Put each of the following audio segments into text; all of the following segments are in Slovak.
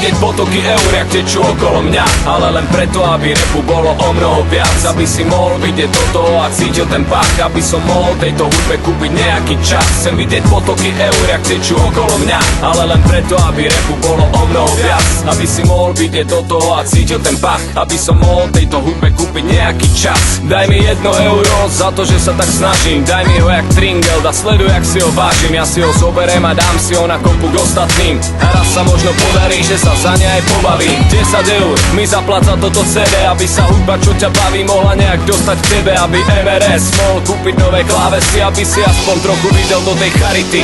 vidieť potoky eur, jak tečú okolo mňa, ale len preto, aby repu bolo o mnoho viac. Aby si mohol vidieť do toho a cítil ten pach, aby som mohol tejto hudbe kúpiť nejaký čas. Chcem vidieť potoky eur, jak tečú okolo mňa, ale len preto, aby repu bolo o mnoho viac. Aby si mohol vidieť do toho a cítil ten pach, aby som mohol tejto hudbe kúpiť nejaký čas. Daj mi 1 euro za to, že sa tak snažím, daj mi ho jak tringel a sleduj, jak si ho vážim. Ja si ho zoberiem a dám si ho na kopu k ostatným a raz sa možno podarí, že sa za ne aj pobavím. 10 eur mi zapláca toto CD, aby sa hudba, čo ťa baví, mohla nejak dostať k tebe. Aby MRS mohol kúpiť nové klávesy, aby si aspoň trochu videl do tej charity.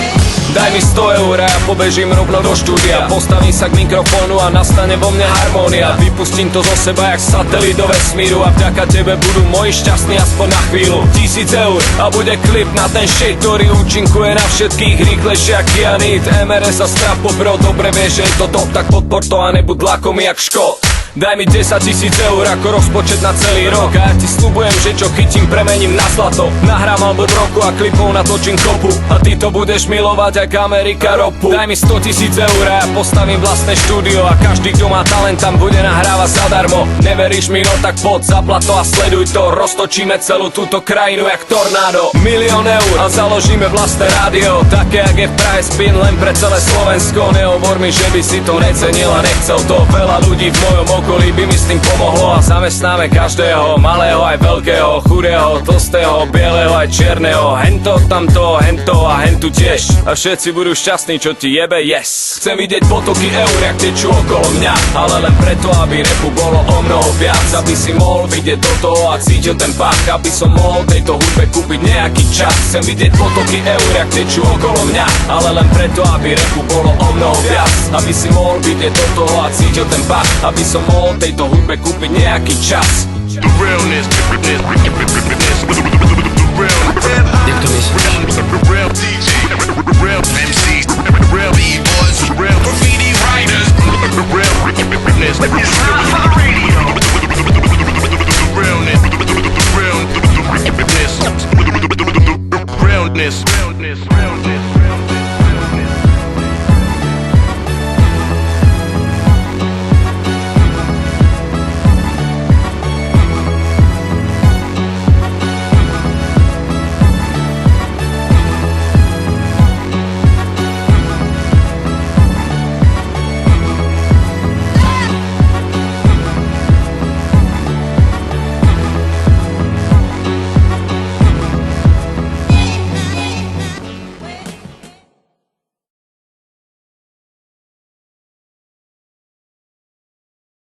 Daj mi 100 eur a ja pobežím rovno do štúdia, postavím sa k mikrofónu a nastane vo mne harmónia. Vypustím to zo seba jak satelit do vesmíru a vďaka tebe budú moji šťastní aspoň na chvíľu. 1000 eur a bude klip na ten shit, ktorý účinkuje na všetkých rýchlejšie jak kianit. MRS a strap poprv, dobre vieš, že je to top, tak podpor to a nebuď lakomý jak škod. Daj mi 10 000 eur ako rozpočet na celý rok a ja ti sľubujem, že čo chytím premením na zlato. Nahrám album roku a klipov natočím kopu a ty to budeš milovať ako Amerika ropu. Daj mi 100 000 eur a ja postavím vlastné štúdio a každý, kto má talent, tam bude nahrávať zadarmo. Neveríš mi, no tak poď, zaplat to a sleduj to. Roztočíme celú túto krajinu jak tornádo. 1 000 000 eur a založíme vlastné rádio, také jak je v Prahe Spin, len pre celé Slovensko. Nehovor mi, že by si to necenil a nechcel to. Veľa ľudí v mojom okolí by mi s tým pomohlo a zamestnáme každého, malého aj veľkého, chudého, tlstého, bieleho aj čierneho, hento, tamto, hento a hentu tiež. A všetci budú šťastní, čo ti jebe, yes. Chcem vidieť potoky eur, jak tečú okolo mňa, ale len preto, aby repu bolo o mnoho viac. Aby si mohol vidieť do toho a cítil ten pach, aby som mohol tejto hudbe kúpiť nejaký čas. Chcem vidieť potoky eur, jak tečú okolo mňa, ale len preto, aby repu bolo o mnoho viac. Aby si mohol vidieť do toho a cítil ten pach, aby som mohol tejto hudbe kúpiť nejaký čas. Jak to myslíš?